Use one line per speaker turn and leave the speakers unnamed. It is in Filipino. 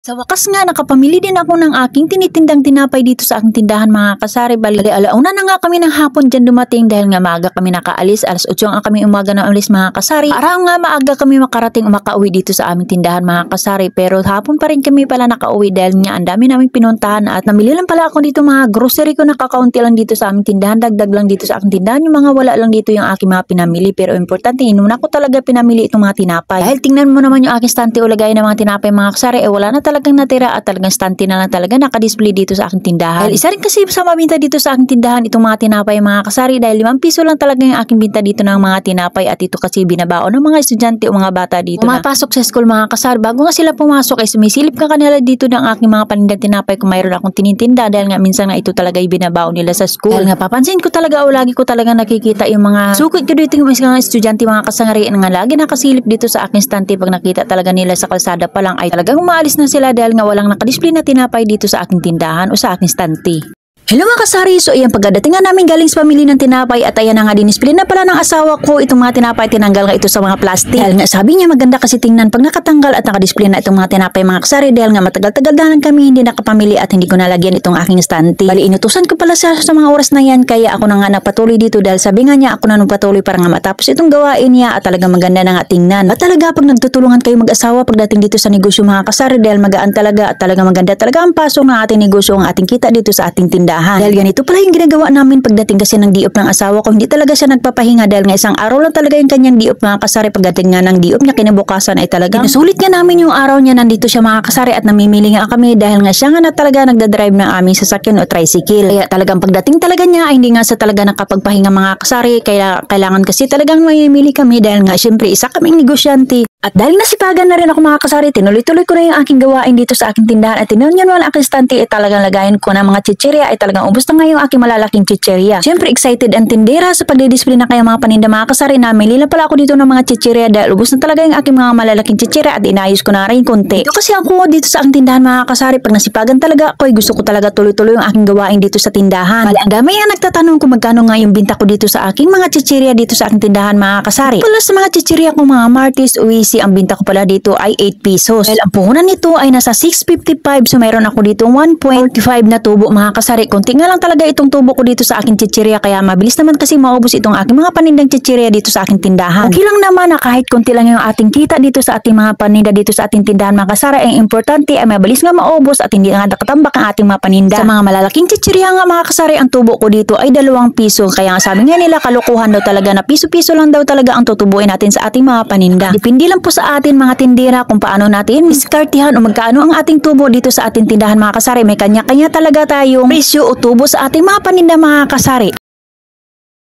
Sa wakas nga, nakapamili din ako ng aking tinitindang tinapay dito sa aking tindahan mga kasari. Bali, alauna na nga kami ng hapon dyan dumating dahil nga maaga kami nakaalis. Alas 8 ang kami umaga na ulis mga kasari. Para nga maaga kami makarating o makauwi dito sa aming tindahan mga kasari. Pero hapon pa rin kami pala nakauwi dahil nga ang dami naming pinuntahan at namili lang pala ako dito mga grocery ko na kakaunti lang dito sa aming tindahan. Dagdag lang dito sa aking tindahan. Yung mga wala lang dito yung aking mga pinamili. Pero importante, inuna ko talaga pinamili itong mga tinapay. Dahil tingnan mo naman yung aking stante o lagay ng mga tinapay mga kasari. Wala na talagang natira at talagang stante na lang talaga nakadisplay dito sa aking tindahan. Dahil isa rin kasi sa mabinta dito sa aking tindahan itong mga tinapay mga kasari dahil 5 piso lang talaga yung aking binta dito ng mga tinapay at ito kasi binabaon ng mga estudyante o mga bata dito pumapasok sa school mga kasari. Bago nga sila pumasok ay sumisilip ka kanila dito ng aking mga panindang tinapay kung mayroon akong tinitinda dahil nga minsan nga ito talaga yung binabaon nila sa school. Dahil nga papansin ko talaga o lagi ko talaga nakikita yung mga sukot ko dito yung mga estudyante mga kasangari nga lagi nakasilip dito sa aking stante pag nakita talaga nila sa kalsada pa lang ay talagang umaalis na sila dahil nga walang nakadisplay na tinapay dito sa aking tindahan o sa aking stante. Hello mga kasari, so ayan pagdating nga namin galing sa pamili ng tinapay at ayan na nga dinisplay na pala ng asawa ko itong mga tinapay, tinanggal nga ito sa mga plastic. Dahil nga sabi niya maganda kasi tingnan pag nakatanggal at nakadisplay na itong mga tinapay mga kasari dahil nga matagal-tagal na lang kami hindi nakapamili at hindi ko nalagyan itong aking stante. Bali inutusan ko pala sa mga oras na yan kaya ako na nga nagpatuloy dito dahil sabi nga niya ako na nagpatuloy para nga matapos itong gawain niya at talaga maganda na nga tingnan. At talaga pag nagtutulungan kayo mag-asawa pagdating dito sa negosyo mga kasari dahil magaan talaga at talaga maganda talaga ang pasok ng ating negosyo ang ating kita dito sa ating tindahan. Dahil ganito pala yung ginagawa namin pagdating kasi ng diop ng asawa ko. Hindi talaga siya nagpapahinga dahil nga isang araw lang talaga yung kanyang diop mga kasari. Pagdating nga ng diop niya kinabukasan ay talaga nasulit nga namin yung araw niya nandito siya mga kasari at namimili nga kami dahil nga siya nga na talaga nagdadrive ng aming sasakyan o tricycle. Kaya talagang pagdating talaga niya ay hindi nga sa talaga nakapagpahinga mga kasari. Kaya kailangan kasi talagang mamimili kami dahil nga syempre isa kaming negosyante. At dahil nasipagan na rin ako mga kasari, tinuloy-tuloy ko na yung aking gawain dito sa aking tindahan at tinunyan mo ang aking stante ay talagang lagayin ko ng mga chichirya ay talagang ubos na nga yung aking malalaking chichirya. Siyempre excited ang tindera sa pagdidisplay na kayo mga paninda mga kasari na may lila pala ako dito ng mga chichirya dahil ubos na talaga yung aking mga malalaking chichirya at inayos ko na rin konti. Ito kasi ako dito sa aking tindahan mga kasari pag nasipagan talaga ako ay gusto ko talaga tuloy-tuloy yung aking gawain dito sa tindahan. Bali ang dami ang nagtatanong kung magkano nga yung binta ko dito sa aking mga chichirya dito sa aking tindahan mga kasari. Pala sa mga chichirya ko mga Martis ang binta ko pala dito ay 8 pesos. Dahil ang puhunan nito ay nasa 6.55 so mayroon ako dito 1.45 na tubo mga kasari. Konti nga lang talaga itong tubo ko dito sa aking chichirya kaya mabilis naman kasi maubos itong aking mga panindang chichirya dito sa aking tindahan. Okay lang naman na kahit konti lang yung ating kita dito sa ating mga paninda dito sa ating tindahan mga kasari. Ang importante ay mabilis nga maubos at hindi nga nakatambak ang ating mga paninda. Sa mga malalaking chichirya nga mga kasari ang tubo ko dito ay 2 piso. Kaya nga sabi nga nila kalukuhan daw talaga na piso-piso lang daw talaga ang tutubuin natin sa ating mga paninda. Depende lang po sa atin mga tindera kung paano natin iskartihan o magkano ang ating tubo dito sa ating tindahan mga kasari. May kanya-kanya talaga tayong presyo o tubo sa ating mga paninda mga kasari.